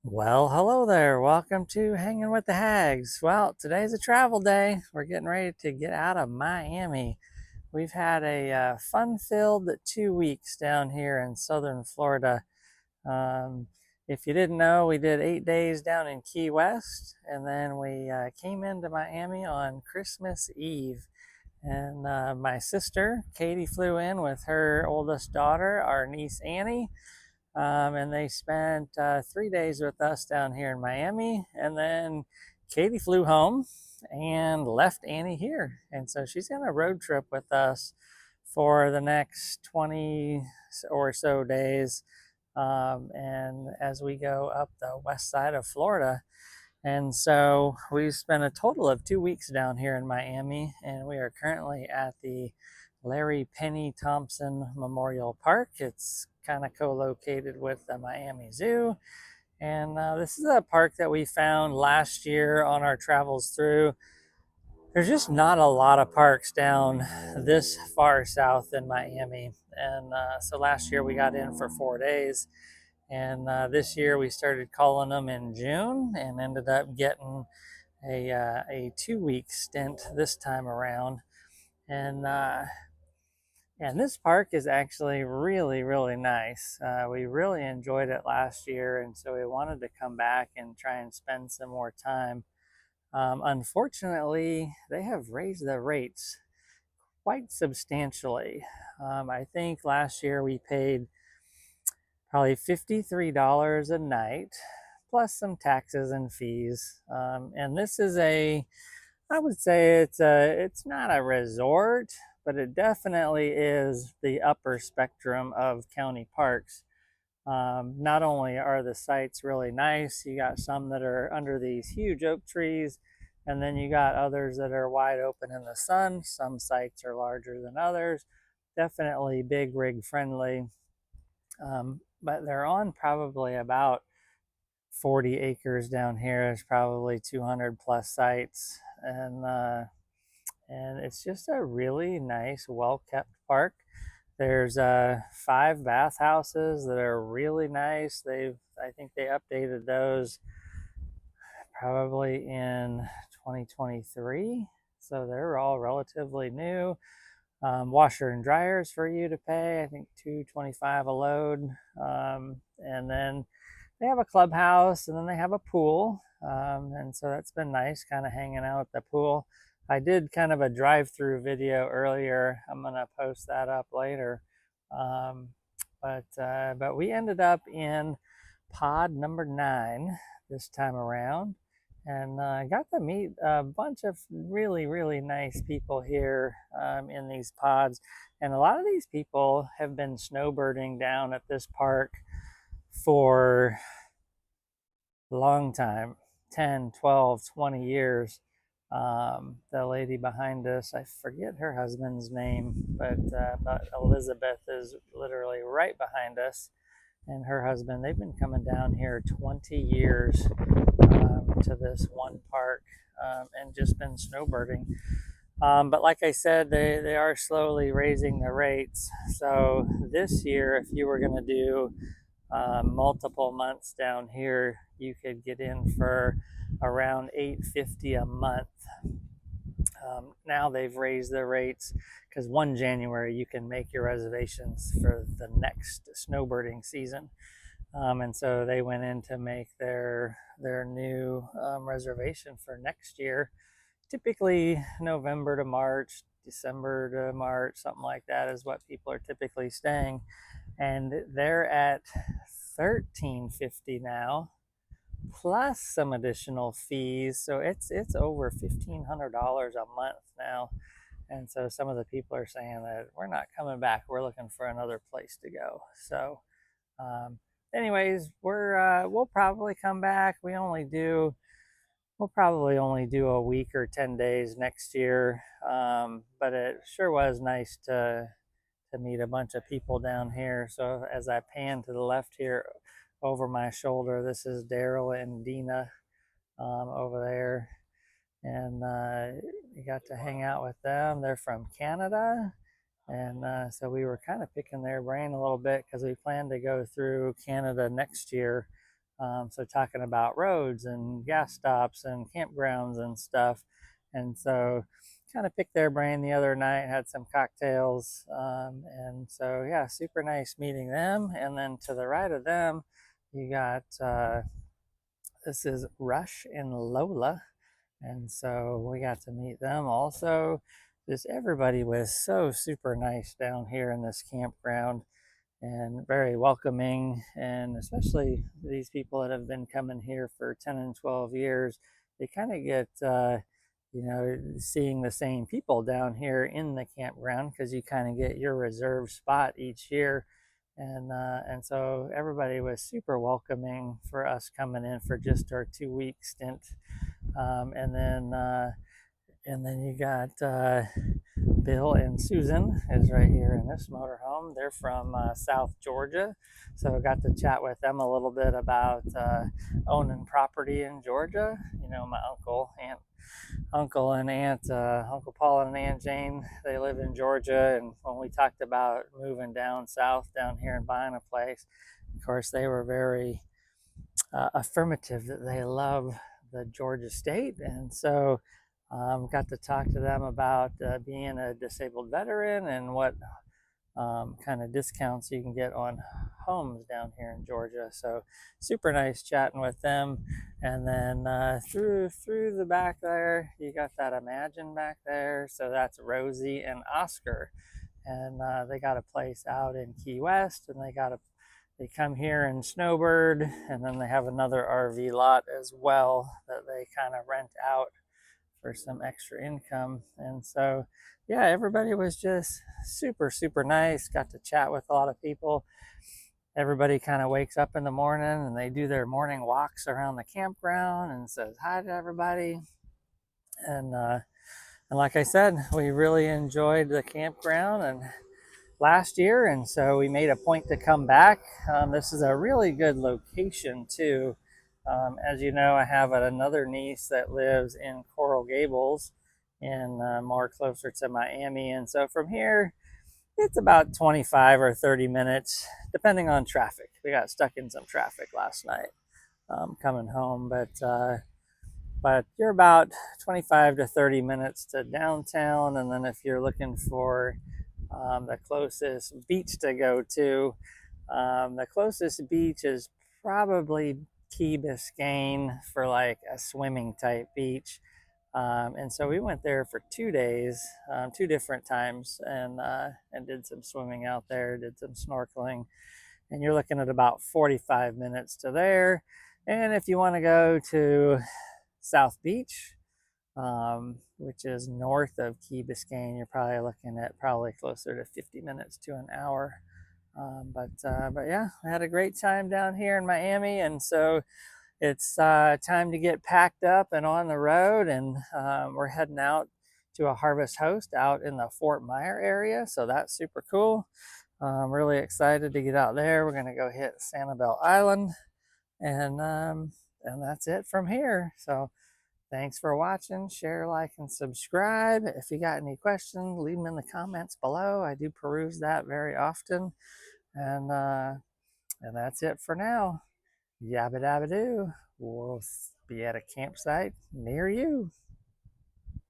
Well, hello there. Welcome to Hanging with the Hags. Well, today's a travel day. We're getting ready to get out of Miami. We've had a fun-filled 2 weeks down here in southern Florida. Um, if you didn't know, we did 8 days down in Key West, and then we came into Miami on Christmas Eve. And my sister, Katie, flew in with her oldest daughter, our niece Annie, and they spent 3 days with us down here in Miami. And then Katie flew home and left Annie here. And so she's going to road trip with us for the next 20 or so days. And as we go up the west side of Florida. And so we spent a total of 2 weeks down here in Miami, and we are currently at the Larry Penny Thompson Memorial Park. It's kind of co-located with the Miami Zoo. And this is a park that we found last year on our travels through. There's just not a lot of parks down this far south in Miami. And so last year we got in for 4 days. And this year we started calling them in June and ended up getting a 2 week stint this time around. And and this park is actually really, really nice. We really enjoyed it last year, and so we wanted to come back and try and spend some more time. Unfortunately, they have raised the rates quite substantially. I think last year we paid probably $53 a night, plus some taxes and fees. And this is I would say it's not a resort, but it definitely is the upper spectrum of county parks. Not only are the sites really nice, you got some that are under these huge oak trees, and then you got others that are wide open in the sun. Some sites are larger than others. Definitely big rig friendly. But they're on probably about 40 acres down here. There's probably 200 plus sites, and it's just a really nice, well kept park. There's 5 bathhouses that are really nice. I think they updated those probably in 2023, so they're all relatively new. Washer and dryers for you to pay. I think $2.25 a load, and then they have a clubhouse, and then they have a pool, and so that's been nice, kind of hanging out at the pool. I did kind of a drive-through video earlier. I'm gonna post that up later, um, but we ended up in pod number 9 this time around, and got to meet a bunch of really, really nice people here in these pods. And a lot of these people have been snowbirding down at this park for a long time, 10, 12, 20 years. The lady behind us, I forget her husband's name, but Elizabeth is literally right behind us. And her husband, they've been coming down here 20 years to this one park, and just been snowbirding. But like I said, they are slowly raising the rates. So this year, if you were going to do multiple months down here, you could get in for around $850 a month. Now they've raised the rates because 1 January you can make your reservations for the next snowbirding season. And so they went in to make their new reservation for next year. Typically November to March, December to March, something like that is what people are typically staying. And they're at $13.50 now, plus some additional fees. So it's over $1,500 a month now. And so some of the people are saying that we're not coming back. We're looking for another place to go. So, anyways, we'll probably come back. We'll probably only do a week or 10 days next year. But it sure was nice to meet a bunch of people down here. So as I pan to the left here over my shoulder, this is Daryl and Dina over there. And we got to hang out with them. They're from Canada. And so we were kind of picking their brain a little bit because we plan to go through Canada next year. So talking about roads and gas stops and campgrounds and stuff. And so kind of picked their brain the other night, had some cocktails. And so, yeah, super nice meeting them. And then to the right of them, you got this is Rush and Lola. And so we got to meet them also. Just everybody was so super nice down here in this campground and very welcoming. And especially these people that have been coming here for 10 and 12 years, they kind of get, seeing the same people down here in the campground because you kind of get your reserved spot each year. And so everybody was super welcoming for us coming in for just our 2 week stint. Um, and then uh, and then you got Bill and Susan is right here in this motorhome. They're from South Georgia, so I got to chat with them a little bit about owning property in Georgia. You know, my uncle and aunt, Uncle Paul and Aunt Jane, they live in Georgia, and when we talked about moving down south down here and buying a place, of course they were very affirmative that they love the Georgia state, and so got to talk to them about being a disabled veteran and what kind of discounts you can get on homes down here in Georgia. So super nice chatting with them. And then through the back there, you got that Imagine back there. So that's Rosie and Oscar, and they got a place out in Key West, and they come here in Snowbird, and then they have another RV lot as well that they kind of rent out for some extra income. And so, yeah, everybody was just super, super nice. Got to chat with a lot of people. Everybody kind of wakes up in the morning and they do their morning walks around the campground and says hi to everybody. And like I said, we really enjoyed the campground and last year, and so we made a point to come back. This is a really good location too. As you know, I have another niece that lives in Coral Gables, and more closer to Miami. And so from here, it's about 25 or 30 minutes, depending on traffic. We got stuck in some traffic last night coming home, but you're about 25 to 30 minutes to downtown. And then if you're looking for the closest beach to go to, the closest beach is probably Key Biscayne for like a swimming type beach. And so we went there for 2 days, two different times, and did some swimming out there, did some snorkeling. And you're looking at about 45 minutes to there. And if you want to go to South Beach, which is north of Key Biscayne, you're probably looking at probably closer to 50 minutes to an hour. But yeah, I had a great time down here in Miami, and so it's time to get packed up and on the road, and we're heading out to a Harvest Host out in the Fort Myer area, so that's super cool. I'm really excited to get out there. We're gonna go hit Sanibel Island, and that's it from here. So thanks for watching. Share, like, and subscribe. If you got any questions, leave them in the comments below. I do peruse that very often. And that's it for now. Yabba dabba doo. We'll be at a campsite near you.